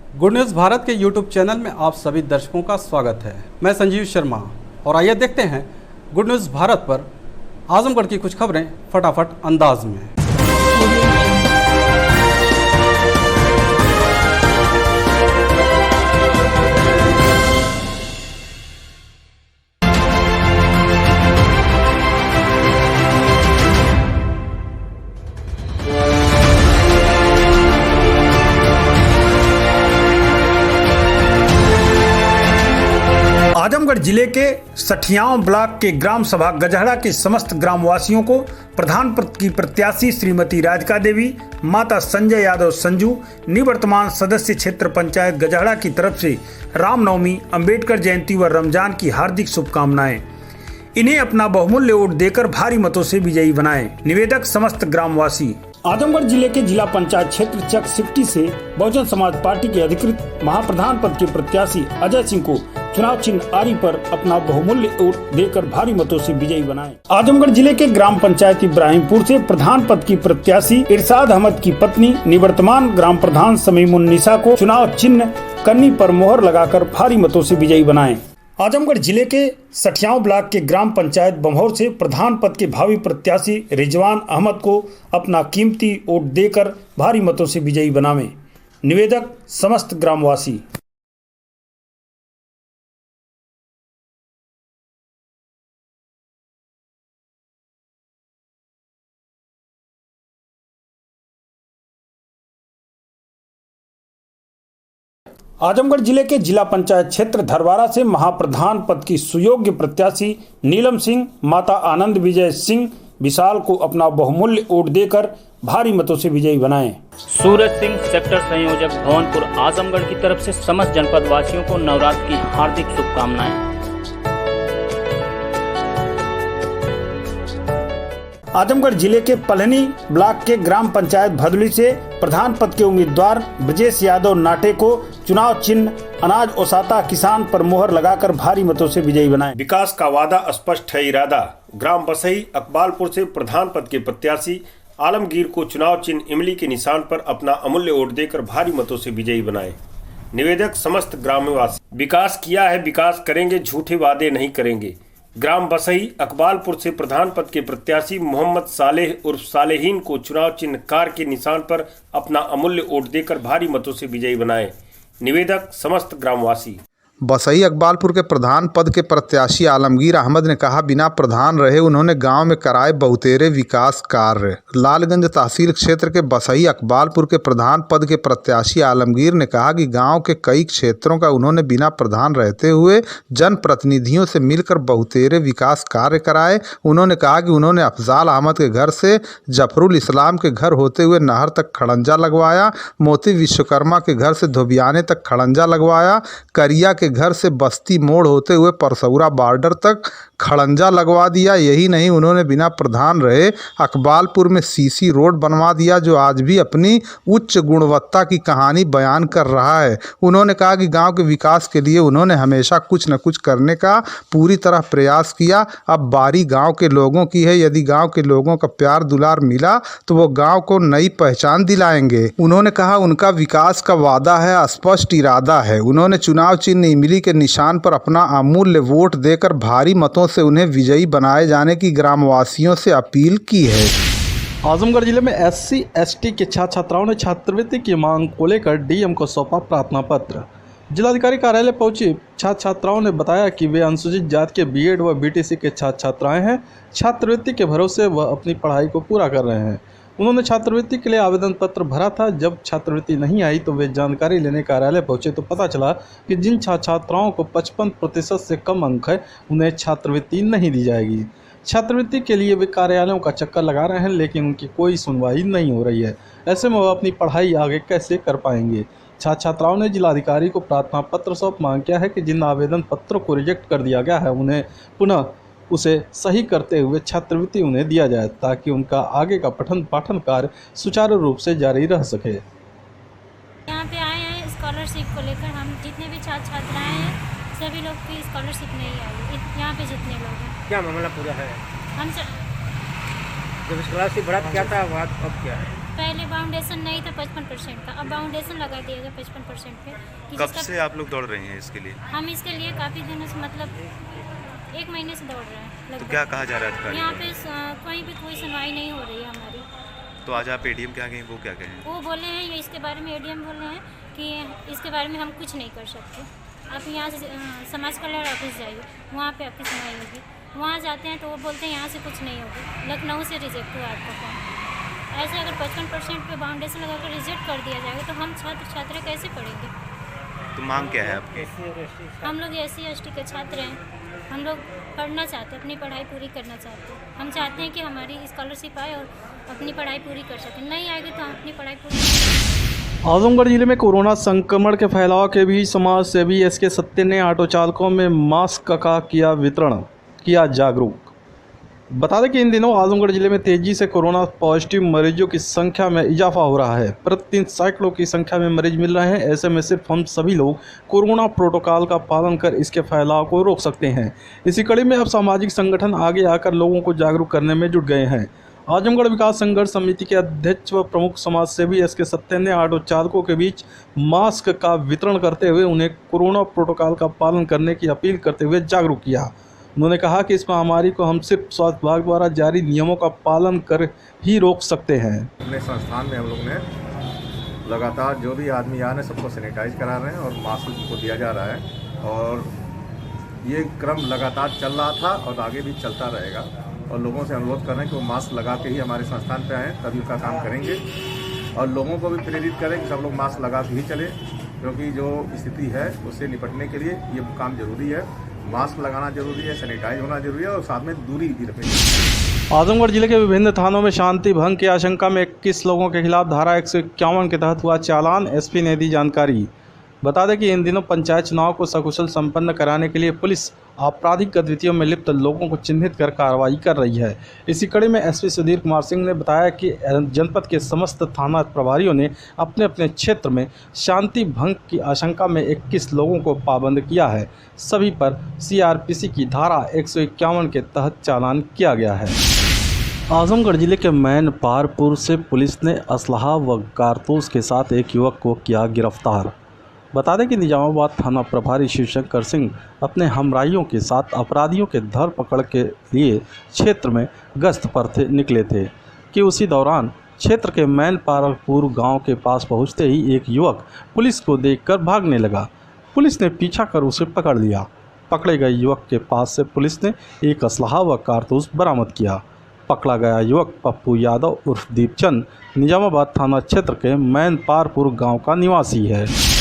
Good news Bharat के YouTube channel में आप सभी दर्शकों का स्वागत है। मैं संजीव शर्मा और आइए देखते हैं गुड न्यूज़ भारत पर आजमगढ़ की कुछ खबरें फटाफट अंदाज में। आजमगढ़ जिले के सठियाओं ब्लॉक के ग्राम सभा गजहड़ा के समस्त ग्रामवासियों को प्रधान पद की प्रत्याशी श्रीमती राधिका देवी, माता संजय यादव संजू, निवर्तमान सदस्य क्षेत्र पंचायत गजहड़ा की तरफ से रामनवमी, अंबेडकर जयंती व रमजान की हार्दिक शुभकामनाएं। इन्हें अपना बहुमूल्य वोट देकर भारी मतों से विजयी बनाएं। निवेदक समस्त ग्रामवासी। आजमगढ़ जिले के जिला पंचायत क्षेत्र चक सिफ्टी से बहुजन समाज पार्टी के अधिकृत महाप्रधान पद के प्रत्याशी अजय सिंह को चुनाव चिन्ह आरी पर अपना बहुमूल्य वोट देकर भारी मतों से विजयी बनाएं। आजमगढ़ जिले के ग्राम पंचायत इब्राहिमपुर से प्रधान पद की प्रत्याशी इरशाद अहमद की पत्नी निवर्तमान ग्राम प्रधान समीमुन्निसा को चुनाव चिन्ह कन्नी पर मोहर लगाकर भारी मतों से विजयी बनाएं। आजमगढ़ जिले के सठियाओं ब्लॉक के ग्राम पंचायत बम्हौर से प्रधान पद के भावी प्रत्याशी रिजवान अहमद को अपना कीमती वोट देकर भारी मतों से विजयी बनावें। निवेदक समस्त ग्रामवासी। आजमगढ़ जिले के जिला पंचायत क्षेत्र धरवारा से महाप्रधान पद की सुयोग्य प्रत्याशी नीलम सिंह, माता आनंद विजय सिंह विशाल को अपना बहुमूल्य वोट देकर भारी मतों से विजयी बनाएं। सूरज सिंह, सेक्टर संयोजक भवनपुर, आजमगढ़ की तरफ से समस्त जनपद वासियों को नवरात्र की हार्दिक शुभकामनाएं। आजमगढ़ जिले के पलहनी ब्लॉक के ग्राम पंचायत भदुली से प्रधान पद के उम्मीदवार ब्रजेश यादव नाटे को चुनाव चिन्ह अनाज ओसाता किसान पर मोहर लगाकर भारी मतों से विजयी बनाएं। विकास का वादा, स्पष्ट है इरादा। ग्राम बसई अकबालपुर से प्रधान पद के प्रत्याशी आलमगीर को चुनाव चिन्ह इमली के निशान पर अपना अमूल्य वोट देकर भारी मतों से विजयी बनाएं। निवेदक समस्त ग्रामवासी। विकास किया है, विकास करेंगे, झूठे वादे नहीं करेंगे। ग्राम बसई अकबालपुर से प्रधान पद के प्रत्याशी मोहम्मद सालेह उर्फ सालेहीन को चुनाव चिन्ह कार के निशान पर अपना अमूल्य वोट देकर भारी मतों से विजयी बनाएं। निवेदक समस्त ग्रामवासी। बसई अकबालपुर के प्रधान पद के प्रत्याशी आलमगीर अहमद ने कहा, बिना प्रधान रहे उन्होंने गांव में कराए बहुतेरे विकास कार्य। लालगंज तहसील क्षेत्र के बसई अकबालपुर के प्रधान पद के प्रत्याशी आलमगीर ने कहा कि गांव के कई क्षेत्रों का उन्होंने बिना प्रधान रहते हुए जनप्रतिनिधियों से मिलकर बहुतेरे विकास कार्य कराए। उन्होंने कहा कि उन्होंने अफजाल अहमद के घर से जफरुल इस्लाम के घर होते हुए नहर तक खड़ंजा लगवाया, मोती विश्वकर्मा के घर से धोबियाने तक खड़ंजा लगवाया, करिया के घर से बस्ती मोड़ होते हुए परसौरा बॉर्डर तक खड़ंजा लगवा दिया। यही नहीं, उन्होंने बिना प्रधान रहे अकबालपुर में सीसी रोड बनवा दिया, जो आज भी अपनी उच्च गुणवत्ता की कहानी बयान कर रहा है। उन्होंने कहा कि गांव के विकास के लिए उन्होंने हमेशा कुछ न कुछ करने का पूरी तरह प्रयास किया। अब बारी गांव के लोगों की है। यदि गांव के लोगों का प्यार दुलार मिला तो वो गांव को नई पहचान दिलाएंगे। उन्होंने कहा उनका विकास का वादा है, स्पष्ट इरादा है। उन्होंने चुनाव चिन्ह इमली के निशान पर अपना अमूल्य वोट देकर भारी मतों से उन्हें विजयी बनाए जाने की ग्रामवासियों से अपील की है। आजमगढ़ जिले में SC ST के छात्र छात्राओं ने छात्रवृत्ति की मांग को लेकर DM को सौंपा प्रार्थना पत्र। जिलाधिकारी कार्यालय पहुंची छात्र छात्राओं ने बताया कि वे अनुसूचित जाति के BEd व BTC के छात्र छात्राएं हैं। छात्रवृत्ति के भरोसे वह अपनी पढ़ाई को पूरा कर रहे हैं। उन्होंने छात्रवृत्ति के लिए आवेदन पत्र भरा था। जब छात्रवृत्ति नहीं आई तो वे जानकारी लेने कार्यालय पहुंचे तो पता चला कि जिन छात्र छात्राओं को 55% से कम अंक है उन्हें छात्रवृत्ति नहीं दी जाएगी। छात्रवृत्ति के लिए वे कार्यालयों का चक्कर लगा रहे हैं, लेकिन उनकी कोई सुनवाई नहीं हो रही है। ऐसे में वह अपनी पढ़ाई आगे कैसे कर पाएंगे। छात्र छात्राओं ने जिलाधिकारी को प्रार्थना पत्र सौंप मांग किया है कि जिन आवेदन पत्रों को रिजेक्ट कर दिया गया है उन्हें पुनः उसे सही करते हुए छात्रवृत्ति उन्हें दिया जाए, ताकि उनका आगे का पठन पाठन कार्य सुचारू रूप से जारी रह सके। यहाँ पे आए हैं स्कॉलरशिप को लेकर। हम जितने भी छात्र छात्राएं हैं सभी लोग की स्कॉलरशिप नहीं आई। यहाँ पे जितने लोग हैं। क्या मामला पूरा है? हम जब स्कॉलरशिप भरा क्या था, अब क्या है? पहले बाउंडेशन नहीं था 55% का, अब बाउंडेशन लगा दिया गया 55% पे कि कब जिसका- से आप लोग दौड़ रहे हैं इसके लिए? हम इसके लिए काफ़ी दिनों से मतलब 1 महीने से दौड़ रहे हैं तो लगभग। क्या कहा जा रहा है यहाँ अधिकारियों पे कहीं भी कोई सुनवाई नहीं हो रही है हमारी। को? तो आज आप एडीएम क्या कहें, वो क्या कहें? वो बोले हैं ये इसके बारे में एडीएम बोल रहे हैं कि इसके बारे में हम कुछ नहीं कर सकते, आप यहाँ से समाज कल्याण ऑफिस जाइए, वहाँ पे आपकी सुनवाई होगी। वहाँ जाते हैं तो वो बोलते हैं यहाँ से कुछ नहीं होगी, लखनऊ से रिजेक्ट हुआ आपका फॉर्म। ऐसे अगर 55% पे बाउंडेशन लगाकर रिजेक्ट कर दिया जाएगा तो हम छात्र छात्रा कैसे पढ़ेंगे? तो मांग क्या है आपकी? हम लोग SC ST के छात्र हैं, हम लोग पढ़ना चाहते हैं, अपनी पढ़ाई पूरी करना चाहते हैं। हम चाहते हैं कि हमारी स्कॉलरशिप आए और अपनी पढ़ाई पूरी कर सकें। नहीं आएगी तो हम अपनी पढ़ाई पूरी। आजमगढ़ जिले में कोरोना संक्रमण के फैलाव के बीच समाज सेवी SK सत्य ने ऑटो चालकों में मास्क का किया वितरण, किया जागरूक। बता दें कि इन दिनों आजमगढ़ जिले में तेजी से कोरोना पॉजिटिव मरीजों की संख्या में इजाफा हो रहा है। प्रतिदिन सैकड़ों की संख्या में मरीज मिल रहे हैं। ऐसे में सिर्फ हम सभी लोग कोरोना प्रोटोकॉल का पालन कर इसके फैलाव को रोक सकते हैं। इसी कड़ी में अब सामाजिक संगठन आगे आकर लोगों को जागरूक करने में जुट गए हैं। आजमगढ़ विकास संघर्ष समिति के अध्यक्ष व प्रमुख समाज सेवी SK सत्य ने ऑटो चालकों के बीच मास्क का वितरण करते हुए उन्हें कोरोना प्रोटोकॉल का पालन करने की अपील करते हुए जागरूक किया। उन्होंने कहा कि इस महामारी को हम सिर्फ स्वास्थ्य विभाग द्वारा जारी नियमों का पालन कर ही रोक सकते हैं। अपने संस्थान में हम लोग ने लगातार जो भी आदमी आ रहे हैं सबको सैनिटाइज करा रहे हैं और मास्क उनको दिया जा रहा है और ये क्रम लगातार चल रहा था और आगे भी चलता रहेगा। और लोगों से अनुरोध कर रहे हैं कि वो मास्क लगा के ही हमारे संस्थान पे आएँ, तभी उनका काम करेंगे। और लोगों को भी प्रेरित करें कि सब लोग मास्क लगा के ही चले, क्योंकि जो स्थिति है उससे निपटने के लिए ये काम जरूरी है। मास्क लगाना जरूरी है, सैनिटाइज होना जरूरी है और साथ में दूरी भी रखनी चाहिए। आजमगढ़ जिले के विभिन्न थानों में शांति भंग की आशंका में 21 लोगों के खिलाफ धारा 151 के तहत हुआ चालान। SP ने दी जानकारी। बता दें कि इन दिनों पंचायत चुनाव को सकुशल संपन्न कराने के लिए पुलिस आपराधिक गतिविधियों में लिप्त लोगों को चिन्हित कर कार्रवाई कर रही है। इसी कड़ी में SP सुधीर कुमार सिंह ने बताया कि जनपद के समस्त थाना प्रभारियों ने अपने अपने क्षेत्र में शांति भंग की आशंका में 21 लोगों को पाबंद किया है। सभी पर CRPC की धारा 151 के तहत चालान किया गया है। आजमगढ़ जिले के मैन पारपुर से पुलिस ने असलहा व कारतूस के साथ एक युवक को किया गिरफ्तार। बता दें कि निजामाबाद थाना प्रभारी शिवशंकर सिंह अपने हमराइयों के साथ अपराधियों के धर पकड़ के लिए क्षेत्र में गश्त पर निकले थे कि उसी दौरान क्षेत्र के मैन पारपुर गांव के पास पहुंचते ही एक युवक पुलिस को देखकर भागने लगा। पुलिस ने पीछा कर उसे पकड़ लिया। पकड़े गए युवक के पास से पुलिस ने एक असलहा व कारतूस बरामद किया। पकड़ा गया युवक पप्पू यादव उर्फ दीपचंद निजामाबाद थाना क्षेत्र के मैन पारपुर गाँव का निवासी है।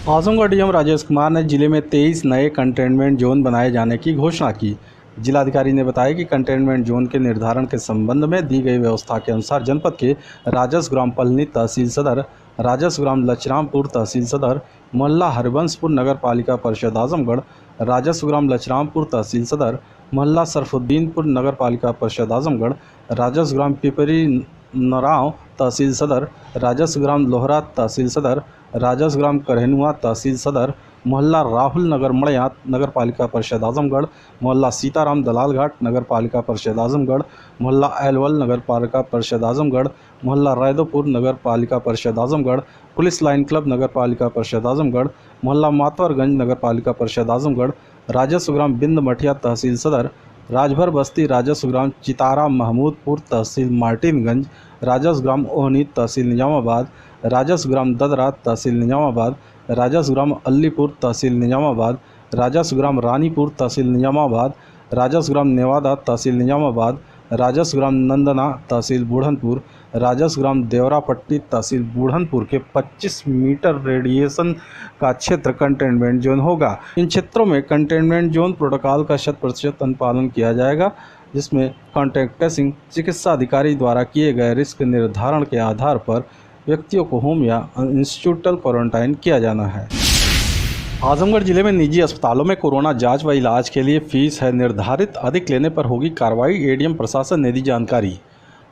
आजमगढ़ डीएम राजेश कुमार ने जिले में 23 नए कंटेनमेंट जोन बनाए जाने की घोषणा की। जिलाधिकारी ने बताया कि कंटेनमेंट जोन के निर्धारण के संबंध में दी गई व्यवस्था के अनुसार जनपद के राजस्व ग्राम पलनी तहसील सदर, राजस्व ग्राम लचरामपुर तहसील सदर, मोहल्ला हरिवंशपुर नगर पालिका परिषद आजमगढ़, राजस्व ग्राम लचरामपुर तहसील सदर, मोहल्ला सरफुद्दीनपुर नगर पालिका परिषद आजमगढ़, राजस्व ग्राम पिपरी नराव तहसील सदर, राजस्व ग्राम लोहरा तहसील सदर, राजस्व ग्राम करहनुआ तहसील सदर, मोहल्ला राहुल नगर मड़िया नगर पालिका परिषद आजमगढ़, मोहल्ला सीताराम दलाल घाट नगर पालिका परिषद आजमगढ़, मोहल्ला एलवल नगर पालिका परिषद आजमगढ़, मोहल्ला रैदोपुर नगर पालिका परिषद आजमगढ़, पुलिस लाइन क्लब नगर पालिका परिषद आजमगढ़, मोहल्ला मातवरगंज नगर पालिका परिषद आजमगढ़, राजस्व ग्राम बिंद मठिया तहसील सदर, राजभर बस्ती राजस्व ग्राम चितारा महमूदपुर तहसील मार्टिनगंज, राजस्व ग्राम ओहनी तहसील निजामाबाद, राजस्व ग्राम ददरा तहसील निजामाबाद, राजस्व ग्राम अल्लीपुर तहसील निजामाबाद, राजस्व ग्राम रानीपुर तहसील निजामाबाद, राजस्व ग्राम नेवादा तहसील निजामाबाद, राजस्व ग्राम नंदना तहसील बूढ़नपुर, राजस्व ग्राम देवरापट्टी तहसील बूढ़नपुर के 25 मीटर रेडिएशन का क्षेत्र कंटेनमेंट जोन होगा। इन क्षेत्रों में कंटेनमेंट जोन प्रोटोकॉल का 100% अनुपालन किया जाएगा, जिसमें कॉन्टैक्ट ट्रेसिंग चिकित्सा अधिकारी द्वारा किए गए रिस्क निर्धारण के आधार पर व्यक्तियों को होम या इंस्टीट्यूटल क्वारंटाइन किया जाना है। आजमगढ़ जिले में निजी अस्पतालों में कोरोना जांच व इलाज के लिए फीस है निर्धारित, अधिक लेने पर होगी कार्रवाई। एडीएम प्रशासन ने दी जानकारी।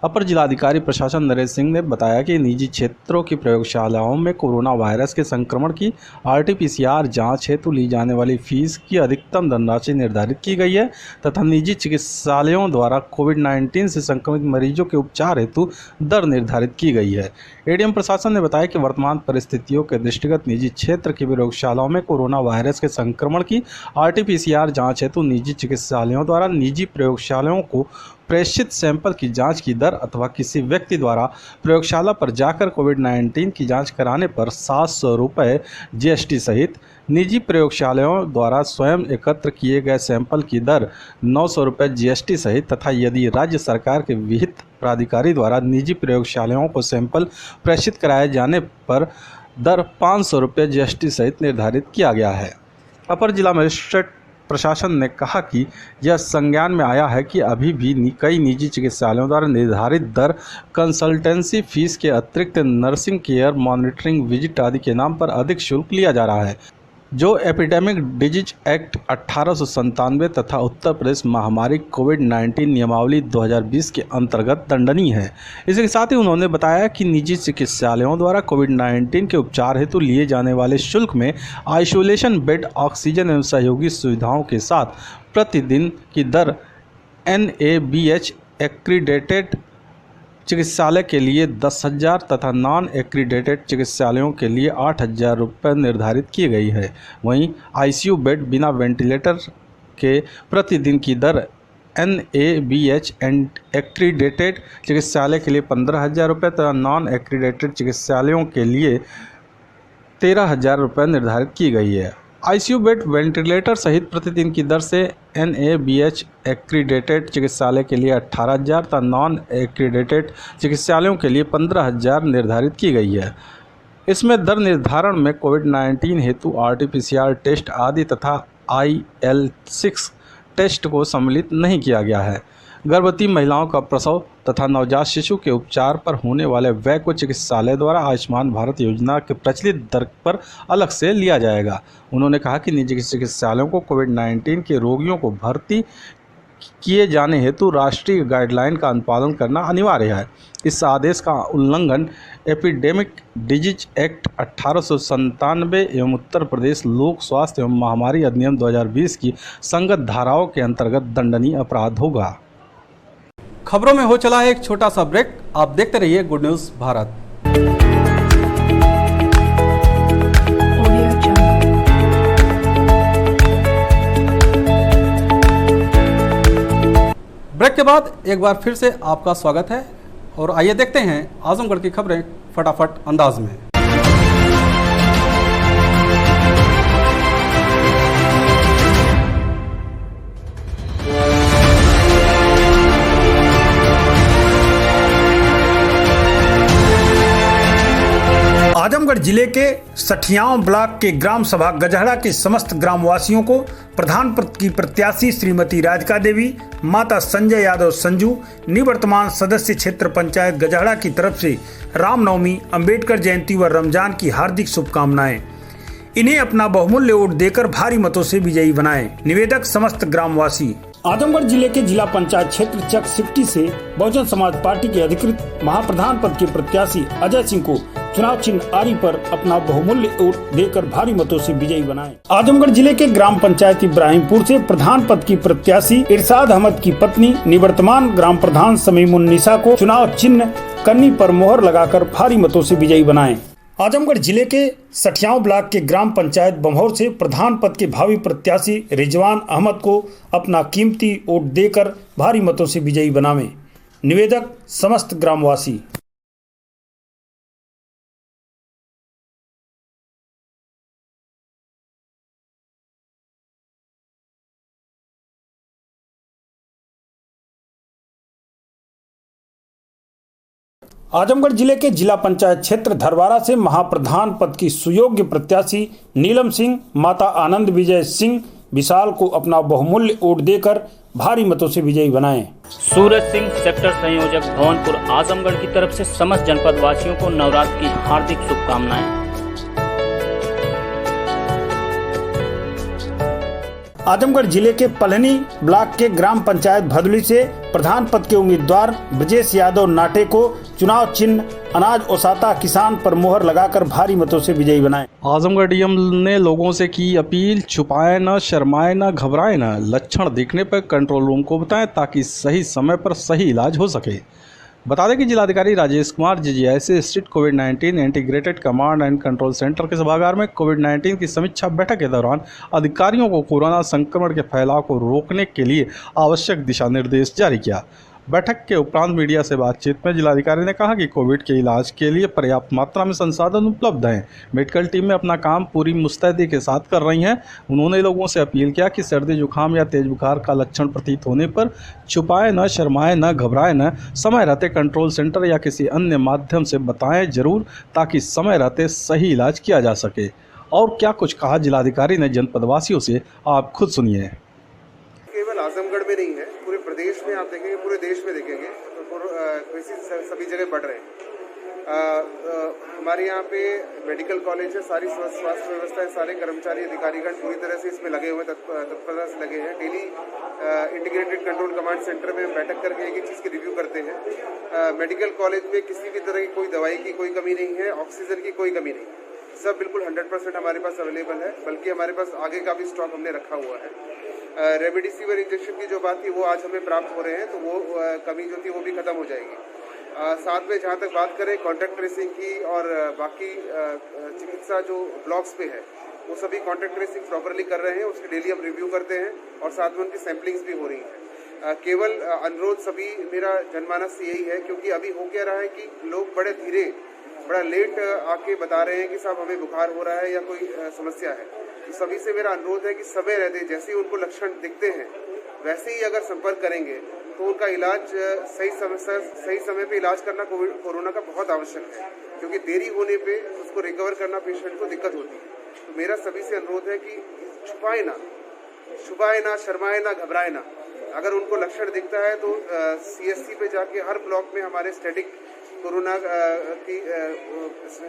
अपर जिलाधिकारी प्रशासन नरेश सिंह ने बताया कि निजी क्षेत्रों की प्रयोगशालाओं में कोरोना वायरस के संक्रमण की RT-PCR जांच हेतु ली जाने वाली फीस की अधिकतम धनराशि निर्धारित की गई है तथा निजी चिकित्सालयों द्वारा कोविड-19 से संक्रमित मरीजों के उपचार हेतु दर निर्धारित की गई है। एडीएम प्रशासन ने बताया कि वर्तमान परिस्थितियों के दृष्टिगत निजी क्षेत्र की प्रयोगशालाओं में कोरोना वायरस के संक्रमण की RT-PCR जांच हेतु निजी चिकित्सालयों द्वारा निजी प्रयोगशालाओं को प्रेषित सैंपल की जांच की दर अथवा किसी व्यक्ति द्वारा प्रयोगशाला पर जाकर कोविड-19 की जांच कराने पर 700 रुपये GST सहित निजी प्रयोगशालाओं द्वारा स्वयं एकत्र किए गए सैंपल की दर 900 रुपये GST सहित तथा यदि राज्य सरकार के विहित प्राधिकारी द्वारा निजी प्रयोगशालाओं को सैंपल प्रेषित कराए जाने पर दर 500 रुपये GST सहित निर्धारित किया गया है। अपर जिला मजिस्ट्रेट प्रशासन ने कहा कि यह संज्ञान में आया है कि अभी भी कई निजी चिकित्सालयों द्वारा निर्धारित दर कंसल्टेंसी फीस के अतिरिक्त नर्सिंग केयर, मॉनिटरिंग विजिट आदि के नाम पर अधिक शुल्क लिया जा रहा है, जो एपिडेमिक डिजीज एक्ट 1897 तथा उत्तर प्रदेश महामारी कोविड-19 नियमावली 2020 के अंतर्गत दंडनीय है। इसके साथ ही उन्होंने बताया कि निजी चिकित्सालयों द्वारा कोविड-19 के उपचार हेतु लिए जाने वाले शुल्क में आइसोलेशन बेड, ऑक्सीजन एवं सहयोगी सुविधाओं के साथ प्रतिदिन की दर NABH एक्रीडेटेड चिकित्सालय के लिए 10,000 तथा नॉन एक्रीडेटेड चिकित्सालयों के लिए 8,000 रुपये निर्धारित की गई है। वहीं ICU बेड बिना वेंटिलेटर के प्रतिदिन की दर NABH एक्रीडेटेड चिकित्सालय के लिए 15,000 रुपये तथा नॉन एक्रीडेटेड चिकित्सालयों के लिए 13,000 रुपये निर्धारित की गई है। ICU बेड वेंटिलेटर सहित प्रतिदिन की दर से NABH एक्रीडेटेड चिकित्सालय के लिए 18,000 तथा नॉन एक्रीडेटेड चिकित्सालयों के लिए 15,000 निर्धारित की गई है। इसमें दर निर्धारण में कोविड-19 हेतु RT-PCR टेस्ट आदि तथा IL-6 टेस्ट को सम्मिलित नहीं किया गया है। गर्भवती महिलाओं का प्रसव तथा नवजात शिशु के उपचार पर होने वाले व्यय को चिकित्सालय द्वारा आयुष्मान भारत योजना के प्रचलित दर पर अलग से लिया जाएगा। उन्होंने कहा कि निजी चिकित्सालयों को कोविड-19 के रोगियों को भर्ती किए जाने हेतु राष्ट्रीय गाइडलाइन का अनुपालन करना अनिवार्य है। इस आदेश का उल्लंघन एपिडेमिक डिजीज एक्ट 1897 एवं उत्तर प्रदेश लोक स्वास्थ्य एवं महामारी अधिनियम 2020 की संगत धाराओं के अंतर्गत दंडनीय अपराध होगा। खबरों में हो चला है एक छोटा सा ब्रेक। आप देखते रहिए गुड न्यूज भारत। ब्रेक के बाद एक बार फिर से आपका स्वागत है और आइए देखते हैं आजमगढ़ की खबरें फटाफट अंदाज में। आजमगढ़ जिले के सठियाव ब्लॉक के ग्राम सभा गजहड़ा के समस्त ग्रामवासियों को प्रधान पद की प्रत्याशी श्रीमती राधिका देवी, माता संजय यादव संजू, निवर्तमान सदस्य क्षेत्र पंचायत गजहड़ा की तरफ से रामनवमी, अंबेडकर जयंती व रमजान की हार्दिक शुभकामनाएं। इन्हें अपना बहुमूल्य वोट देकर भारी मतों से विजयी बनाएं। निवेदक समस्त ग्रामवासी। आजमगढ़ जिले के जिला पंचायत क्षेत्र चक सिफ्टी से बहुजन समाज पार्टी के अधिकृत महाप्रधान पद के प्रत्याशी अजय सिंह को चुनाव चिन्ह आरी पर अपना बहुमूल्य वोट देकर भारी मतों से विजयी बनाएं। आजमगढ़ जिले के ग्राम पंचायत इब्राहिमपुर से प्रधान पद की प्रत्याशी इरशाद अहमद की पत्नी निवर्तमान ग्राम प्रधान समीमुन्निसा को चुनाव चिन्ह कन्नी पर मोहर लगाकर भारी मतों से विजयी बनाएं। आजमगढ़ जिले के सठियाव ब्लॉक के ग्राम पंचायत बम्हौर से प्रधान पद के भावी प्रत्याशी रिजवान अहमद को अपना कीमती वोट देकर भारी मतों से विजयी बनावें। निवेदक समस्त ग्रामवासी। आजमगढ़ जिले के जिला पंचायत क्षेत्र धरवारा से महाप्रधान पद की सुयोग्य प्रत्याशी नीलम सिंह माता आनंद विजय सिंह विशाल को अपना बहुमूल्य वोट देकर भारी मतों से विजयी बनाएं। सूरज सिंह सेक्टर संयोजक भवनपुर आजमगढ़ की तरफ से समस्त जनपद वासियों को नवरात्र की हार्दिक शुभकामनाएं। आजमगढ़ जिले के पलहनी ब्लॉक के ग्राम पंचायत भदुली से प्रधान पद के उम्मीदवार ब्रजेश यादव नाटे को चुनाव चिन्ह अनाज ओसाता किसान पर मोहर लगाकर भारी मतों से विजयी बनाए। आजमगढ़ डीएम ने लोगों से की अपील, छुपाए न, शर्माए न, घबराए न, लक्षण दिखने पर कंट्रोल रूम को बताएं ताकि सही समय पर सही इलाज हो सके। बता दें कि जिलाधिकारी राजेश कुमार जीजीआईसी स्थित कोविड-19 integrated command and control centre के सभागार में कोविड-19 की समीक्षा बैठक के दौरान अधिकारियों को कोरोना संक्रमण के फैलाव को रोकने के लिए आवश्यक दिशा निर्देश जारी किया। बैठक के उपरांत मीडिया से बातचीत में जिलाधिकारी ने कहा कि कोविड के इलाज के लिए पर्याप्त मात्रा में संसाधन उपलब्ध हैं। मेडिकल टीम में अपना काम पूरी मुस्तैदी के साथ कर रही हैं। उन्होंने लोगों से अपील किया कि सर्दी जुकाम या तेज बुखार का लक्षण प्रतीत होने पर छुपाए न, शर्माए न, घबराए न, समय रहते कंट्रोल सेंटर या किसी अन्य माध्यम से बताएं जरूर ताकि समय रहते सही इलाज किया जा सके। और क्या कुछ कहा जिलाधिकारी ने जनपदवासियों से, आप खुद सुनिए। केवल आजमगढ़ में नहीं है, पूरे प्रदेश में आप देखेंगे, पूरे देश में देखेंगे तो केसेस सभी जगह बढ़ रहे हैं। हमारे यहाँ पे मेडिकल कॉलेज है, सारी स्वास्थ्य व्यवस्था है, सारे कर्मचारी अधिकारीगण पूरी तरह से इसमें लगे हुए, तत्परता से लगे हैं। Daily integrated control command centre में हम बैठक करके एक चीज़ की रिव्यू करते हैं। मेडिकल कॉलेज में किसी भी तरह की कोई दवाई की कोई कमी नहीं है, ऑक्सीजन की कोई कमी नहीं, सब बिल्कुल 100% हमारे पास अवेलेबल है, बल्कि हमारे पास आगे का भी स्टॉक हमने रखा हुआ है। रेमडेसिविर इंजेक्शन की जो बात थी वो आज हमें प्राप्त हो रहे हैं, तो वो कमी जो थी वो भी खत्म हो जाएगी। साथ में जहाँ तक बात करें कॉन्टैक्ट ट्रेसिंग की और बाकी चिकित्सा जो ब्लॉक्स पे है वो सभी कॉन्टैक्ट ट्रेसिंग प्रॉपरली कर रहे हैं, उसकी डेली हम रिव्यू करते हैं और साथ में उनकी सैम्पलिंग्स भी हो रही हैं। केवल अनुरोध सभी मेरा जनमानस से यही है, क्योंकि अभी हो क्या रहा है कि लोग बड़ा लेट आके बता रहे हैं कि साहब हमें बुखार हो रहा है या कोई समस्या है। तो सभी से मेरा अनुरोध है कि समय रहते जैसे ही उनको लक्षण दिखते हैं वैसे ही अगर संपर्क करेंगे तो उनका इलाज सही समय पे इलाज करना कोरोना का बहुत आवश्यक है, क्योंकि देरी होने पे उसको रिकवर करना पेशेंट को दिक्कत होती है। तो मेरा सभी से अनुरोध है कि छुपाए ना, शर्माए ना, घबराए ना। अगर उनको लक्षण दिखता है तो CSC पे जाके हर ब्लॉक में हमारे स्टैटिक कोरोना की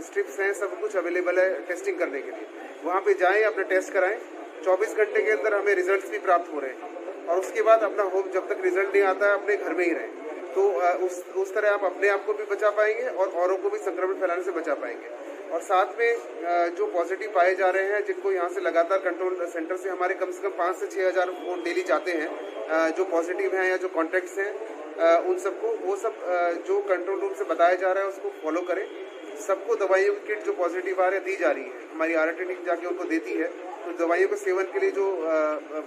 स्ट्रिप्स हैं, सब कुछ अवेलेबल है टेस्टिंग करने के लिए। वहाँ पे जाएं, अपने टेस्ट कराएं, 24 घंटे के अंदर हमें रिजल्ट्स भी प्राप्त हो रहे हैं और उसके बाद अपना होम, जब तक रिजल्ट नहीं आता है अपने घर में ही रहें। तो उस तरह आप अपने आप को भी बचा पाएंगे और औरों को भी संक्रमण फैलाने से बचा पाएंगे। और साथ में जो पॉजिटिव पाए जा रहे हैं, जिनको यहाँ से लगातार कंट्रोल सेंटर से हमारे कम से कम 5 से 6 हज़ार फोन डेली जाते हैं, जो पॉजिटिव हैं या जो कॉन्टैक्ट्स हैं, उन सबको वो सब जो कंट्रोल रूम से बताया जा रहा है उसको फॉलो करें। सबको दवाइयों की किट जो पॉजिटिव आ रही है दी जा रही है, हमारी RT टीम जाके उनको देती है। तो दवाइयों के सेवन के लिए जो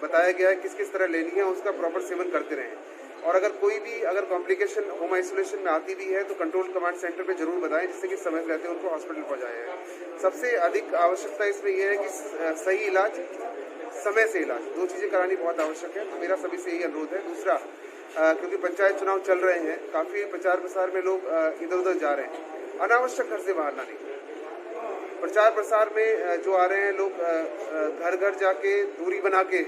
बताया गया है किस तरह लेनी है उसका प्रॉपर सेवन करते रहें। और अगर कॉम्प्लिकेशन होम आइसोलेशन में आती भी है तो कंट्रोल कमांड सेंटर पे जरूर बताएं, जिससे कि समय रहते उनको हॉस्पिटल पहुंचाया है। सबसे अधिक आवश्यकता इसमें यह है कि सही इलाज, समय से इलाज, 2 चीज़ें करानी बहुत आवश्यक है। तो मेरा सभी से यही अनुरोध है। दूसरा, क्योंकि पंचायत चुनाव चल रहे हैं, काफ़ी प्रचार प्रसार में लोग इधर उधर जा रहे हैं, अनावश्यक घर से बाहर ना निकलें। प्रचार प्रसार में जो आ रहे हैं लोग घर घर जाके दूरी बना के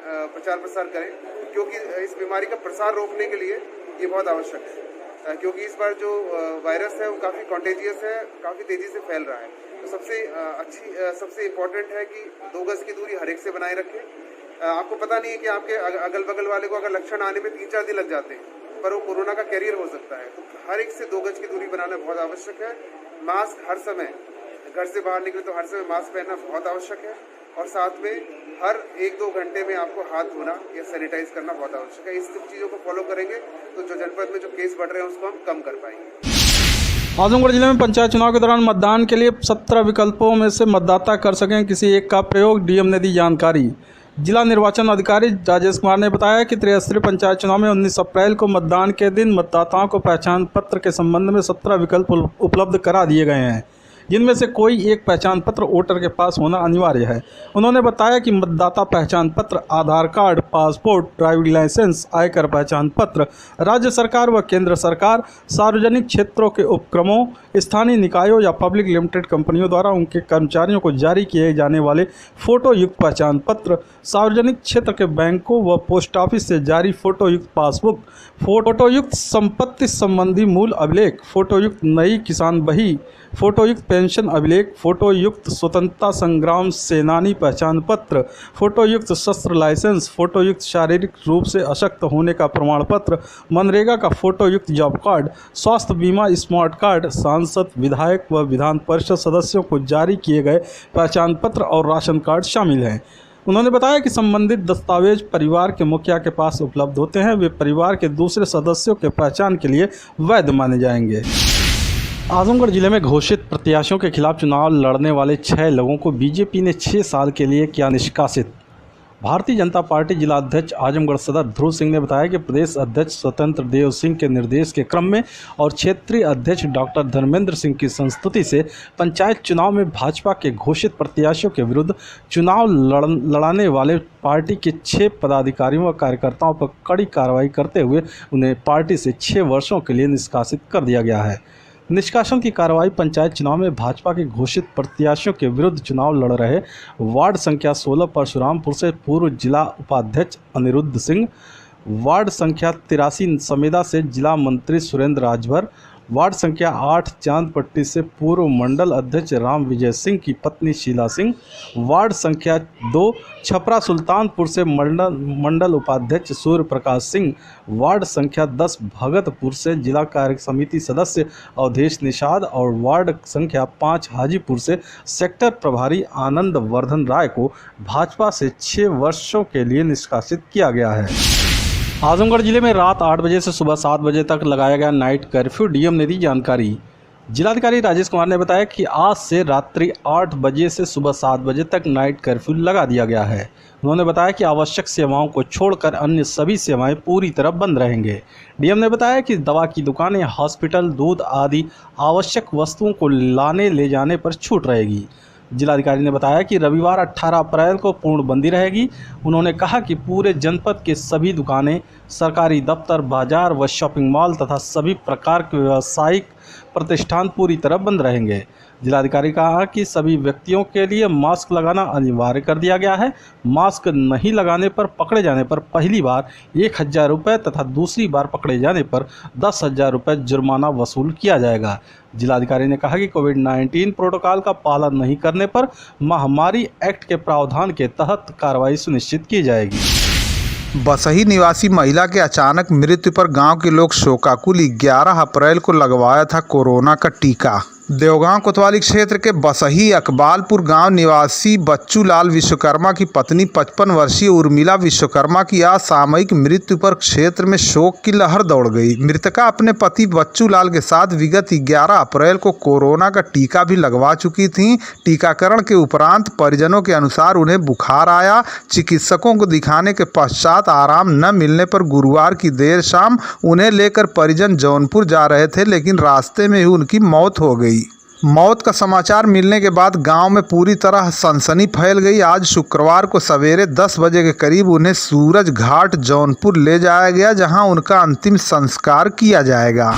प्रचार प्रसार करें, क्योंकि इस बीमारी का प्रसार रोकने के लिए ये बहुत आवश्यक है। क्योंकि इस बार जो वायरस है वो काफ़ी कॉन्टेजियस है, काफ़ी तेज़ी से फैल रहा है। तो सबसे इम्पोर्टेंट है कि 2 गज की दूरी हर एक से बनाए रखें। आपको पता नहीं है कि आपके अगल बगल वाले को अगर लक्षण आने में 3-4 दिन लग जाते हैं, पर वो कोरोना का कैरियर हो सकता है। तो हर एक से 2 गज की दूरी बनाना बहुत आवश्यक है। मास्क हर समय, घर से बाहर निकले तो हर समय मास्क पहनना बहुत आवश्यक है। और साथ में हर 1-2 घंटे में आपको हाथ धोना या सैनिटाइज करना बहुत आवश्यक है। इस सब चीज़ों को फॉलो करेंगे तो जो जनपद में जो केस बढ़ रहे हैं उसको हम कम कर पाएंगे। आजमगढ़ जिले में पंचायत चुनाव के दौरान मतदान के लिए 17 विकल्पों में से मतदाता कर सकें किसी एक का प्रयोग, डीएम ने दी जानकारी। जिला निर्वाचन अधिकारी राजेश कुमार ने बताया कि त्रिस्तरीय पंचायत चुनाव में 19 अप्रैल को मतदान के दिन मतदाताओं को पहचान पत्र के संबंध में 17 विकल्प उपलब्ध करा दिए गए हैं, जिनमें से कोई एक पहचान पत्र वोटर के पास होना अनिवार्य है। उन्होंने बताया कि मतदाता पहचान पत्र, आधार कार्ड, पासपोर्ट, ड्राइविंग लाइसेंस, आयकर पहचान पत्र, राज्य सरकार व केंद्र सरकार, सार्वजनिक क्षेत्रों के उपक्रमों, स्थानीय निकायों या पब्लिक लिमिटेड कंपनियों द्वारा उनके कर्मचारियों को जारी किए जाने वाले फोटो युक्त पहचान पत्र, सार्वजनिक क्षेत्र के बैंकों व पोस्ट ऑफिस से जारी फोटो युक्त पासबुक, फोटो युक्त संपत्ति संबंधी मूल अभिलेख, फोटो युक्त नई किसान बही, फोटोयुक्त पेंशन अभिलेख, फोटोयुक्त स्वतंत्रता संग्राम सेनानी पहचान पत्र, फोटोयुक्त शस्त्र लाइसेंस, फोटोयुक्त शारीरिक रूप से अशक्त होने का प्रमाण पत्र, मनरेगा का फोटोयुक्त जॉब कार्ड, स्वास्थ्य बीमा स्मार्ट कार्ड, सांसद, विधायक व विधान परिषद सदस्यों को जारी किए गए पहचान पत्र और राशन कार्ड शामिल हैं। उन्होंने बताया कि संबंधित दस्तावेज परिवार के मुखिया के पास उपलब्ध होते हैं, वे परिवार के दूसरे सदस्यों के पहचान के लिए वैध माने जाएंगे। आजमगढ़ जिले में घोषित प्रत्याशियों के खिलाफ चुनाव लड़ने वाले 6 लोगों को बीजेपी ने 6 साल के लिए किया निष्कासित। भारतीय जनता पार्टी जिला अध्यक्ष आजमगढ़ सदर ध्रुव सिंह ने बताया कि प्रदेश अध्यक्ष स्वतंत्र देव सिंह के निर्देश के क्रम में और क्षेत्रीय अध्यक्ष डॉक्टर धर्मेंद्र सिंह की संस्तुति से पंचायत चुनाव में भाजपा के घोषित प्रत्याशियों के विरुद्ध चुनाव लड़ाने वाले पार्टी के 6 पदाधिकारियों व कार्यकर्ताओं पर कड़ी कार्रवाई करते हुए उन्हें पार्टी से 6 वर्षों के लिए निष्कासित कर दिया गया है। निष्कासन की कार्रवाई पंचायत चुनाव में भाजपा के घोषित प्रत्याशियों के विरुद्ध चुनाव लड़ रहे वार्ड संख्या 16 परशुरामपुर से पूर्व जिला उपाध्यक्ष अनिरुद्ध सिंह, वार्ड संख्या 83 समेदा से जिला मंत्री सुरेंद्र राजभर, वार्ड संख्या 8 चांदपट्टी से पूर्व मंडल अध्यक्ष राम विजय सिंह की पत्नी शीला सिंह, वार्ड संख्या 2 छपरा सुल्तानपुर से मंडल उपाध्यक्ष सूर्य प्रकाश सिंह, वार्ड संख्या 10 भगतपुर से जिला कार्य समिति सदस्य अवधेश निषाद और वार्ड संख्या 5 हाजीपुर से सेक्टर प्रभारी आनंद वर्धन राय को भाजपा से 6 वर्षों के लिए निष्कासित किया गया है। आजमगढ़ जिले में रात 8 बजे से सुबह 7 बजे तक लगाया गया नाइट कर्फ्यू, डीएम ने दी जानकारी। जिलाधिकारी राजेश कुमार ने बताया कि आज से रात्रि 8 बजे से सुबह 7 बजे तक नाइट कर्फ्यू लगा दिया गया है। उन्होंने बताया कि आवश्यक सेवाओं को छोड़कर अन्य सभी सेवाएं पूरी तरह बंद रहेंगे। डीएम ने बताया कि दवा की दुकानें, हॉस्पिटल, दूध आदि आवश्यक वस्तुओं को लाने ले जाने पर छूट रहेगी। जिलाधिकारी ने बताया कि रविवार 18 अप्रैल को पूर्णबंदी रहेगी। उन्होंने कहा कि पूरे जनपद के सभी दुकानें, सरकारी दफ्तर, बाजार व शॉपिंग मॉल तथा सभी प्रकार के व्यावसायिक प्रतिष्ठान पूरी तरह बंद रहेंगे। जिलाधिकारी ने कहा कि सभी व्यक्तियों के लिए मास्क लगाना अनिवार्य कर दिया गया है। मास्क नहीं लगाने पर पकड़े जाने पर पहली बार 1000 रुपये तथा दूसरी बार पकड़े जाने पर 10,000 रुपये जुर्माना वसूल किया जाएगा। जिलाधिकारी ने कहा कि कोविड-19 प्रोटोकॉल का पालन नहीं करने पर महामारी एक्ट के प्रावधान के तहत कार्रवाई सुनिश्चित की जाएगी। बसही निवासी महिला के अचानक मृत्यु पर गांव के लोग शोकाकुल। 11 अप्रैल को लगवाया था कोरोना का टीका। देवगांव कोतवाली क्षेत्र के बसही अकबालपुर गांव निवासी बच्चू लाल विश्वकर्मा की पत्नी 55 वर्षीय उर्मिला विश्वकर्मा की असामयिक मृत्यु पर क्षेत्र में शोक की लहर दौड़ गई। मृतका अपने पति बच्चू लाल के साथ विगत 11 अप्रैल को कोरोना का टीका भी लगवा चुकी थीं। टीकाकरण के उपरांत परिजनों के अनुसार उन्हें बुखार आया। चिकित्सकों को दिखाने के पश्चात आराम न मिलने पर गुरुवार की देर शाम उन्हें लेकर परिजन जौनपुर जा रहे थे, लेकिन रास्ते में ही उनकी मौत हो गई। मौत का समाचार मिलने के बाद गांव में पूरी तरह सनसनी फैल गई। आज शुक्रवार को सवेरे 10 बजे के करीब उन्हें सूरज घाट जौनपुर ले जाया गया, जहां उनका अंतिम संस्कार किया जाएगा।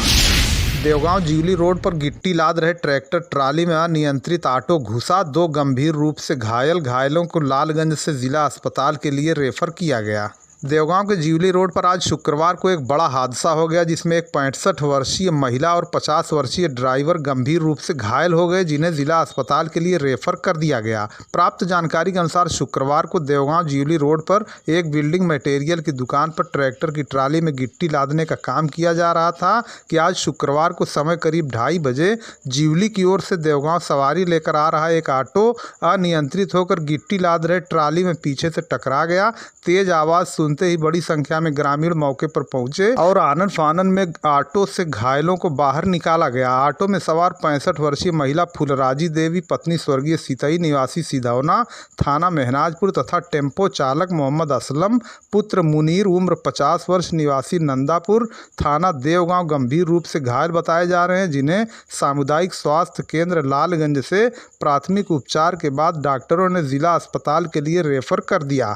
देवगांव जीवली रोड पर गिट्टी लाद रहे ट्रैक्टर ट्राली में अनियंत्रित ऑटो घुसा। 2 गंभीर रूप से घायलों को लालगंज से जिला अस्पताल के लिए रेफर किया गया। देवगांव के जीवली रोड पर आज शुक्रवार को एक बड़ा हादसा हो गया, जिसमें एक 65 वर्षीय महिला और 50 वर्षीय ड्राइवर गंभीर रूप से घायल हो गए, जिन्हें जिला अस्पताल के लिए रेफर कर दिया गया। प्राप्त जानकारी के अनुसार शुक्रवार को देवगांव जीवली रोड पर एक बिल्डिंग मटेरियल की दुकान पर ट्रैक्टर की ट्राली में गिट्टी लादने का काम किया जा रहा था कि आज शुक्रवार को समय करीब 2:30 बजे जीवली की ओर से देवगांव सवारी लेकर आ रहा एक ऑटो अनियंत्रित होकर गिट्टी लाद रहे ट्राली में पीछे से टकरा गया। तेज आवाज सुनते ही बड़ी संख्या में ग्रामीण मौके पर पहुंचे और आनन फानन में ऑटो से घायलों को बाहर निकाला गया। ऑटो में सवार 65 वर्षीय महिला फुलराजी देवी, पत्नी स्वर्गीय सीतई निवासी सिधौना थाना मेहनाजपुर तथा टेम्पो चालक मोहम्मद असलम पुत्र मुनीर उम्र 50 वर्ष निवासी नंदापुर थाना देवगांव गंभीर रूप से घायल बताए जा रहे हैं, जिन्हें सामुदायिक स्वास्थ्य केंद्र लालगंज से प्राथमिक उपचार के बाद डॉक्टरों ने जिला अस्पताल के लिए रेफर कर दिया।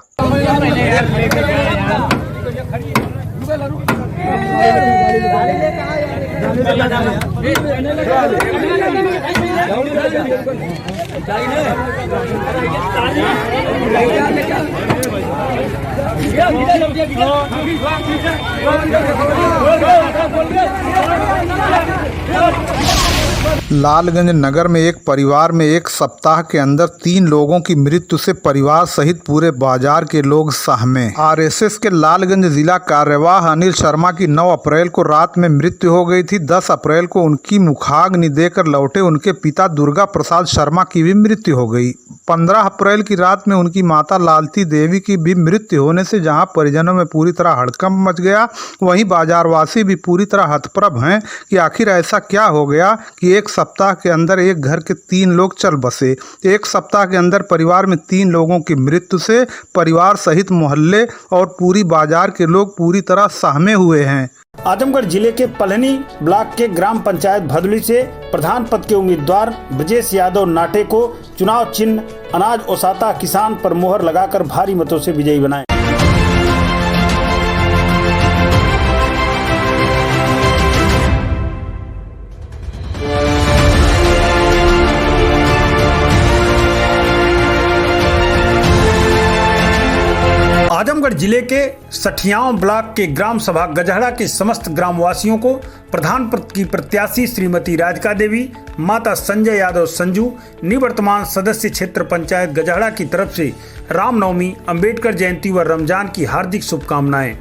लालगंज नगर में एक परिवार में एक सप्ताह के अंदर 3 लोगों की मृत्यु से परिवार सहित पूरे बाजार के लोग सहमे। आरएसएस के लालगंज जिला कार्यवाह अनिल शर्मा की 9 अप्रैल को रात में मृत्यु हो गई थी। 10 अप्रैल को उनकी मुखाग्नि देकर लौटे उनके पिता दुर्गा प्रसाद शर्मा की भी मृत्यु हो गई। 15 अप्रैल की रात में उनकी माता लालती देवी की भी मृत्यु होने से जहां परिजनों में पूरी तरह हड़कंप मच गया, वहीं बाजारवासी भी पूरी तरह हतप्रभ हैं कि आखिर ऐसा क्या हो गया कि एक सप्ताह के अंदर एक घर के 3 लोग चल बसे। एक सप्ताह के अंदर परिवार में 3 लोगों की मृत्यु से परिवार सहित मोहल्ले और पूरी बाजार के लोग पूरी तरह सहमे हुए हैं। आजमगढ़ जिले के पलहनी ब्लॉक के ग्राम पंचायत भदुली से प्रधान पद के उम्मीदवार ब्रजेश यादव नाटे को चुनाव चिन्ह अनाज ओसाता किसान पर मोहर लगाकर भारी मतों से विजयी बनाए। आजमगढ़ जिले के सठियाओं ब्लॉक के ग्राम सभा गजहड़ा के समस्त ग्रामवासियों को प्रधान पद की प्रत्याशी श्रीमती राधिका देवी, माता संजय यादव संजू, निवर्तमान सदस्य क्षेत्र पंचायत गजहड़ा की तरफ से रामनवमी, अंबेडकर जयंती व रमजान की हार्दिक शुभकामनाएं।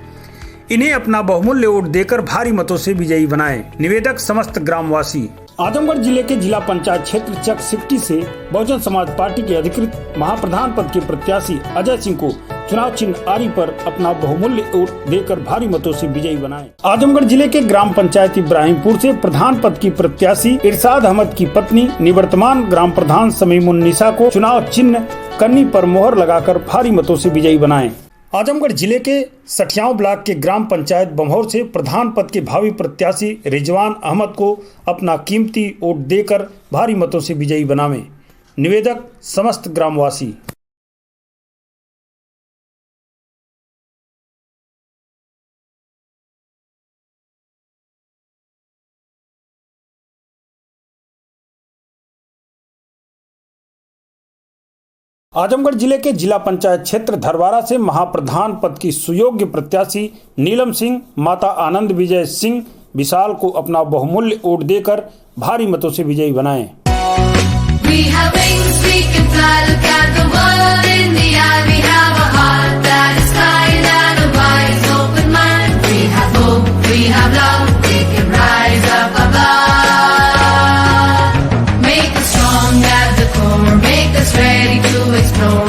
इन्हें अपना बहुमूल्य वोट देकर भारी मतों से विजयी बनाएं। निवेदक समस्त ग्रामवासी। आजमगढ़ जिले के जिला पंचायत क्षेत्र चक सिफ्टी से बहुजन समाज पार्टी के अधिकृत महाप्रधान पद के प्रत्याशी अजय सिंह को चुनाव चिन्ह आरी पर अपना बहुमूल्य वोट देकर भारी मतों से विजयी बनाए। आजमगढ़ जिले के ग्राम पंचायत इब्राहिमपुर से प्रधान पद की प्रत्याशी इरशाद अहमद की पत्नी निवर्तमान ग्राम प्रधान समीमुन्निसा को चुनाव चिन्ह कन्नी पर मोहर लगाकर भारी मतों से विजयी बनाए। आजमगढ़ जिले के सठियाओं ब्लॉक के ग्राम पंचायत बम्हौर से प्रधान पद के भावी प्रत्याशी रिजवान अहमद को अपना कीमती वोट देकर भारी मतों से विजयी बनावे। निवेदक समस्त ग्रामवासी। आजमगढ़ जिले के जिला पंचायत क्षेत्र धरवारा से महाप्रधान पद की सुयोग्य प्रत्याशी नीलम सिंह माता आनंद विजय सिंह विशाल को अपना बहुमूल्य वोट देकर भारी मतों से विजयी बनाए। Ready to explore.